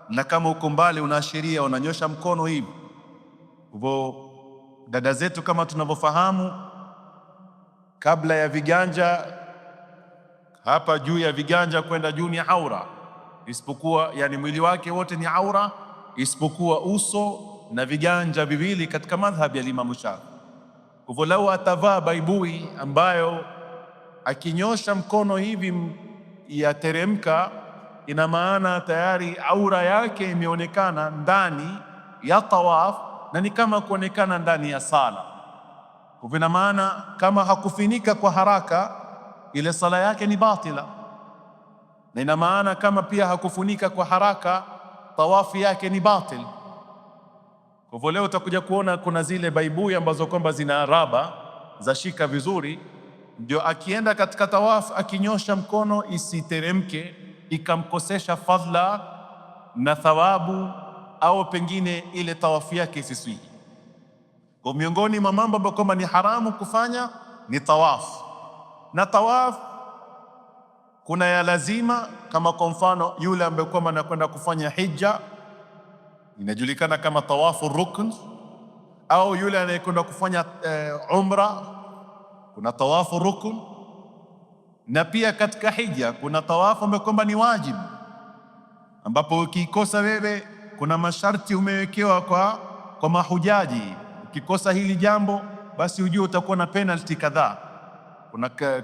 na kama uko mbali unaashiria, unanyosha mkono hivi. Hivyo dada zetu, kama tunavyofahamu, kabla ya viganja, hapa juu ya viganja kwenda juu ni aura, isipokuwa yani mwili wake wote ni aura, isipokuwa uso na viganja viwili katika madhhabi ya Imam Shafi. Hivyo lau atavaa baibui ambayo akinyosha mkono hivi yateremka, ina maana tayari aura yake imeonekana ndani ya tawaf, na ni kama kuonekana ndani ya sala. Kwa ina maana kama hakufinika kwa haraka, ile sala yake ni batila, na ina maana kama pia hakufunika kwa haraka, tawafu yake ni batil. Kwa hivyo leo utakuja kuona kuna zile baibui ambazo kwamba zina raba za shika vizuri, ndio akienda katika tawafu akinyosha mkono isiteremke ikamkosesha fadhila na thawabu, au pengine ile tawafu yake isiswihi. Kwa miongoni mwa mambo ambayo kwamba ni haramu kufanya ni tawafu, na tawafu kuna ya lazima, kama kwa mfano yule ambaye kwamba anakwenda kufanya hija, inajulikana kama tawafu rukn, au yule anayekwenda kufanya umra, kuna tawafu rukn. Na pia katika hija kuna tawafu ambayo kwamba ni wajibu, ambapo ukikosa wewe, kuna masharti umewekewa kwa mahujaji. Ukikosa hili jambo, basi ujue utakuwa na penalty kadhaa.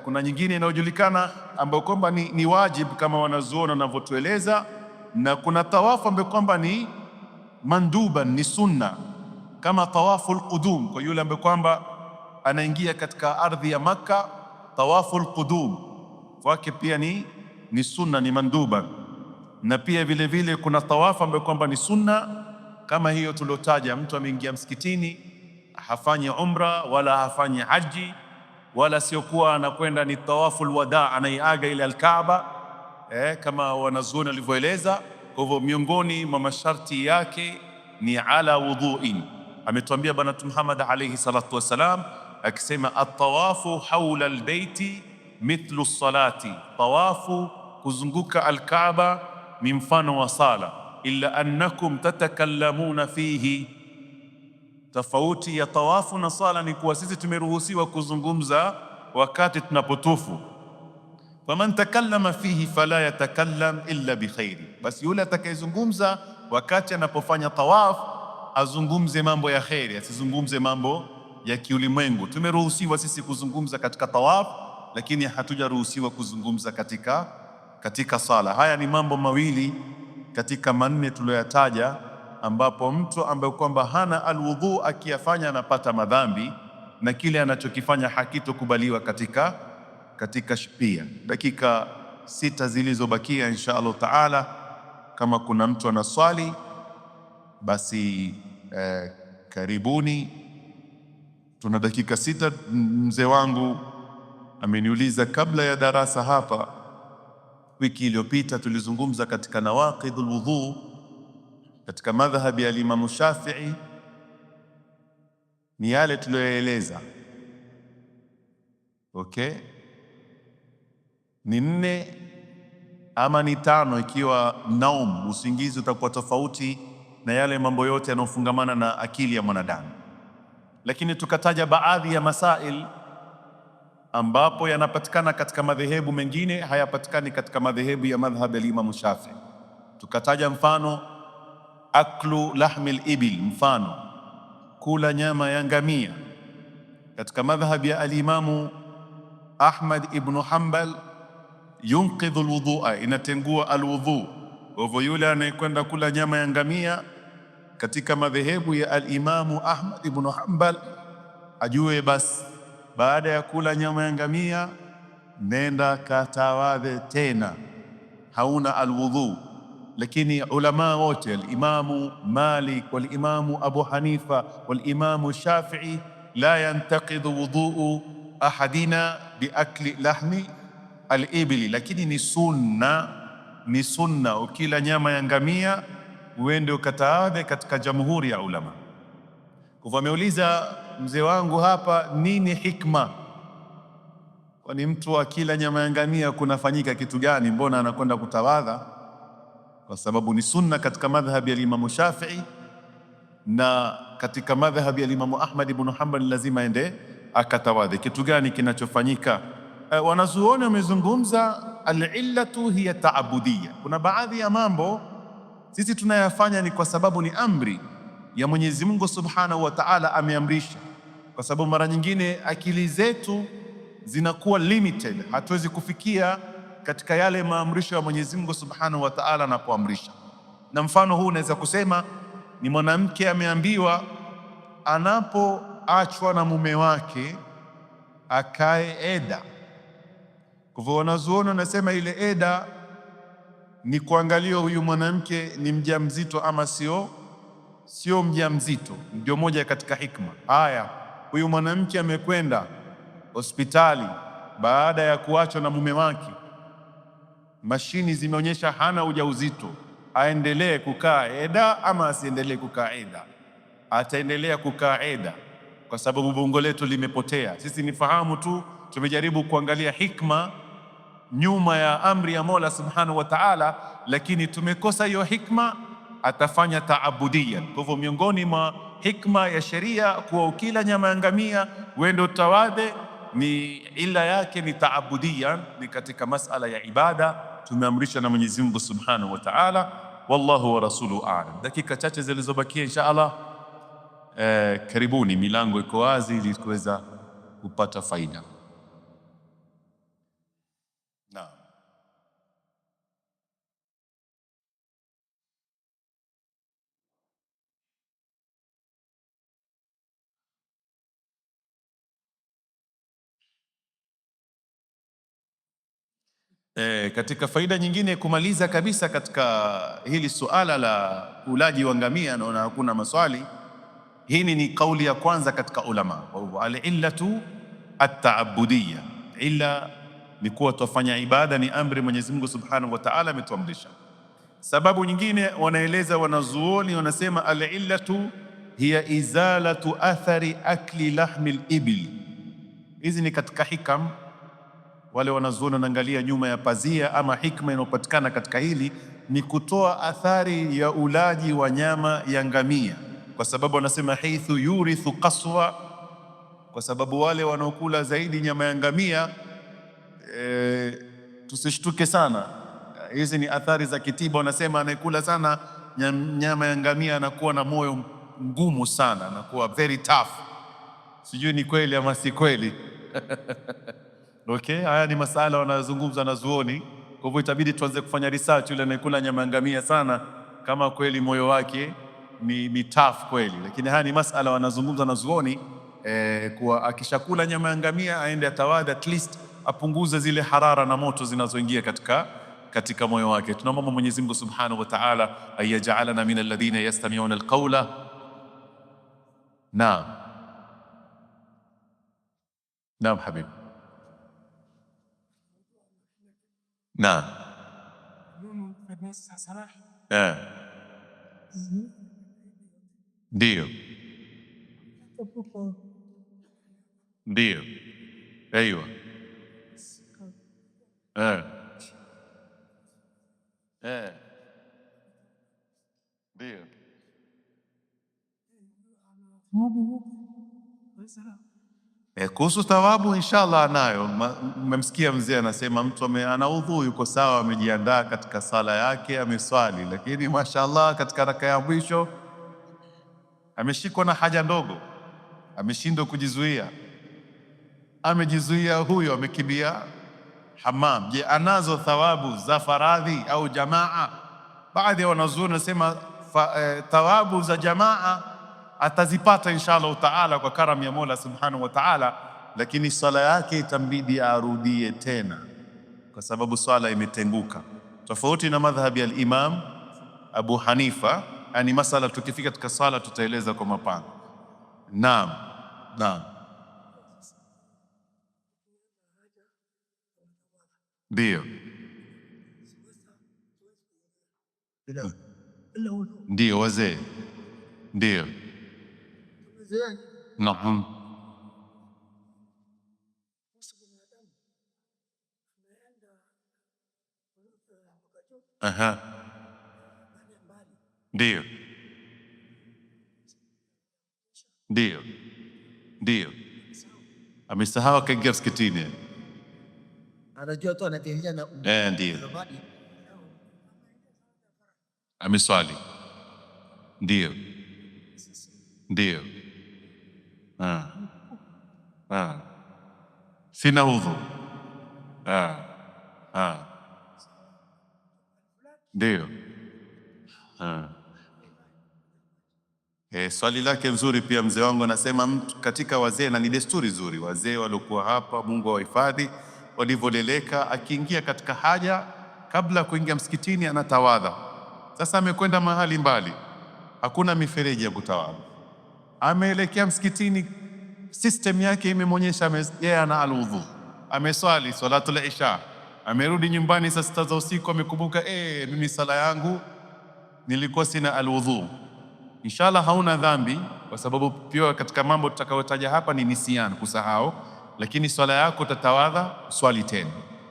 Kuna nyingine inayojulikana ambayo kwamba ni wajibu kama wanazuoni wanavyotueleza, na kuna tawafu ambayo kwamba ni manduba, ni sunna, kama tawafu alqudum. Kwa yule ambaye kwamba anaingia katika ardhi ya Makka, tawafu alqudum kwake pia ni sunna, ni manduba. Na pia vile vile kuna tawafu ambayo kwamba ni sunna kama hiyo tuliotaja, mtu ameingia msikitini hafanyi umra wala hafanyi haji wala siokuwa anakwenda, ni tawafu alwada, anaiaga ile alkaaba, kama wanazuoni walivyoeleza. Kwa hivyo miongoni mwa masharti yake ni ala wudhuin. Ametuambia Bwana Mtume Muhammad alayhi salatu wassalam akisema, at-tawafu hawla albayti mithlu salati, tawafu kuzunguka alkaaba ni mfano wa sala, illa annakum tatakallamuna fihi. Tofauti ya tawafu na sala ni kuwa sisi tumeruhusiwa kuzungumza wakati tunapotufu. Faman takallama fihi fala yatakallam illa bikhairi, basi yule atakayezungumza wakati anapofanya tawaf azungumze mambo ya kheri, asizungumze mambo ya kiulimwengu. Tumeruhusiwa sisi kuzungumza katika tawaf, lakini hatujaruhusiwa kuzungumza katika sala. Haya ni mambo mawili katika manne tuliyoyataja, ambapo mtu ambaye kwamba hana alwudhu akiyafanya anapata madhambi, na kile anachokifanya hakitokubaliwa katika shipia. Dakika 6 zilizobakia insha Allah taala, kama kuna mtu ana swali basi karibuni. Tuna dakika 6. Mzee wangu ameniuliza kabla ya darasa hapa, wiki iliyopita tulizungumza katika nawaqidul wudhu katika madhhabi ya Imam Shafi'i, ni yale tuliyoeleza. Okay, ni 4 ama ni 5 ikiwa naum, usingizi utakuwa tofauti na yale mambo yote yanayofungamana na akili ya mwanadamu. Lakini tukataja baadhi ya masail ambapo yanapatikana katika madhehebu mengine, hayapatikani katika madhehebu ya madhhab ya Imam Shafi'i. Tukataja mfano aklu lahmil ibil, mfano kula nyama ya ngamia. Katika madhhab ya alimamu Ahmad ibn Hanbal, yunqidhu alwudhu'a, inatengua alwudhu. Kwa hivyo yule anayekwenda kula nyama ya ngamia katika madhehebu ya alimamu Ahmad ibn Hanbal ajue basi baada ya kula nyama ya ngamia nenda katawadhe tena, hauna alwudhu. Lakini ulama wote, alimamu Malik walimamu Abu Hanifa walimamu Shafi'i, la yantaqidhu wudhu'u ahadina biakli lahmi alibili, lakini ni sunna ni sunna ukila nyama ya ngamia uende ukatawadhe katika jamhuri ya ulama. Kwa hivyo ameuliza mzee wangu hapa, nini hikma? Kwani mtu akila nyama ya ngamia kunafanyika kitu gani? Mbona anakwenda kutawadha? Kwa sababu ni sunna katika madhhabi ya Imamu Shafi'i, na katika madhhabi ya Imamu Ahmad ibn Hanbal lazima ende akatawadhe. Kitu gani kinachofanyika? Wanazuoni wamezungumza, alillatu hiya taabudiyya. Kuna baadhi ya mambo sisi tunayafanya ni kwa sababu ni amri ya Mwenyezi Mungu Subhanahu wa Ta'ala, ameamrisha. Kwa sababu mara nyingine akili zetu zinakuwa limited, hatuwezi kufikia katika yale maamrisho ya Mwenyezi Mungu Subhanahu wa Ta'ala anapoamrisha. Na mfano huu unaweza kusema ni mwanamke ameambiwa anapoachwa na mume wake akae eda. Kwa hivyo wanazuoni wanasema ile eda ni kuangalia huyu mwanamke ni mjamzito ama sio mjamzito. Ndio moja katika hikma. Haya, huyu mwanamke amekwenda hospitali baada ya kuachwa na mume wake, mashini zimeonyesha hana ujauzito, aendelee kukaa eda ama asiendelee kukaa eda? Ataendelea kukaa eda, kwa sababu bongo letu limepotea. Sisi ni fahamu tu, tumejaribu kuangalia hikma nyuma ya amri ya Mola Subhanahu wa Ta'ala, lakini tumekosa hiyo hikma. Atafanya taabudia. Kwa hivyo miongoni mwa hikma ya sheria kuwa ukila nyama ya ngamia uende utawadhe, ni ila yake ni taabudia, ni katika masala ya ibada, tumeamrishwa na Mwenyezi Mungu Subhanahu wa Ta'ala. Wallahu wa rasuluhu a'lam. Dakika chache zilizobakia insha Allah, karibuni, milango iko wazi ili kuweza kupata faida. Naam. Katika faida nyingine kumaliza kabisa katika hili suala la ulaji wa ngamia, naona hakuna maswali. Hii ni kauli ya kwanza katika ulama. Kwa hivyo al-illatu at-ta'abbudiyya, illa ni kuwa tufanya ibada, ni amri Mwenyezi Mungu Subhanahu wa Ta'ala ametuamrisha. Sababu nyingine wanaeleza wanazuoni, wanasema al-illatu hiya izalatu athari akli lahmi al-ibil. Hizi ni katika hikam, wale wanazuoni wanaangalia nyuma ya pazia, ama hikma inayopatikana katika hili ni kutoa athari ya ulaji wa nyama ya ngamia, kwa sababu wanasema haithu yurithu qaswa, kwa sababu wale wanaokula zaidi nyama ya ngamia, tusishtuke sana. Hizi ni athari za kitiba. Wanasema anayekula sana nyama ya ngamia anakuwa na moyo mgumu sana, anakuwa very tough. Sijui ni kweli ama si kweli. Okay, haya ni masala wanazungumza na zuoni. Kwa hivyo itabidi tuanze kufanya research, yule anayekula nyama ya ngamia sana, kama kweli moyo wake ni tough kweli. Lakini haya ni masala wanazungumza na zuoni, kuwa akishakula nyama ya ngamia aende atawadha, at least apunguze zile harara na moto zinazoingia katika moyo wake. Tunaomba Mwenyezi Mungu Subhanahu wa Ta'ala ayajalana min alladhina yastami'una alqawla. Naam, naam habibi. Naam. Ndio. Ndio. Aiyo. Ndio. Kuhusu thawabu inshallah anayo. Mmemsikia mzee anasema mtu ana udhu, yuko sawa, amejiandaa katika sala yake, ameswali, lakini mashaallah katika raka ya mwisho ameshikwa na haja ndogo, ameshindwa kujizuia, amejizuia huyo, amekimbia hamam. Je, anazo thawabu za faradhi au jamaa? Baadhi ya wanazuoni wanasema thawabu za jamaa atazipata inshallah taala kwa karam ya Mola Subhanahu wa Ta'ala, lakini swala yake itambidi arudie tena, kwa sababu swala imetenguka, tofauti na madhhabi ya al-Imam Abu Hanifa. Yani masala tukifika katika swala tutaeleza kwa mapana. Naam, naam, ndio. Ndio wazee, ndio. Naam. Aha. Ndio, ndio, ndio. Amesahau akaingia msikitini. Anajua tu anatembea na ndio. Ameswali. Ndio. Ndio. Sina udhu. Ndio. Swali lake mzuri pia mzee wangu anasema mtu katika wazee, na ni desturi nzuri wazee waliokuwa hapa, Mungu awahifadhi, walivyoleleka, akiingia katika haja kabla ya kuingia msikitini anatawadha. Sasa amekwenda mahali mbali, hakuna mifereji ya kutawadha, ameelekea msikitini, system yake imemwonyesha yeye ana aludhu, ameswali salatul isha, amerudi nyumbani saa 6 za usiku, amekumbuka mimi sala yangu nilikuwa sina aludhu. Inshallah hauna dhambi, kwa sababu pia katika mambo tutakayotaja hapa ni nisyan, kusahau, lakini swala yako utatawadha, swali tena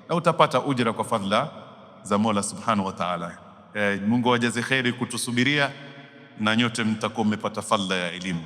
na utapata ujira kwa fadhila za Mola Subhanahu wa Ta'ala. Mungu awajaze kheri kutusubiria, na nyote mtakuwa mmepata fadhila ya elimu.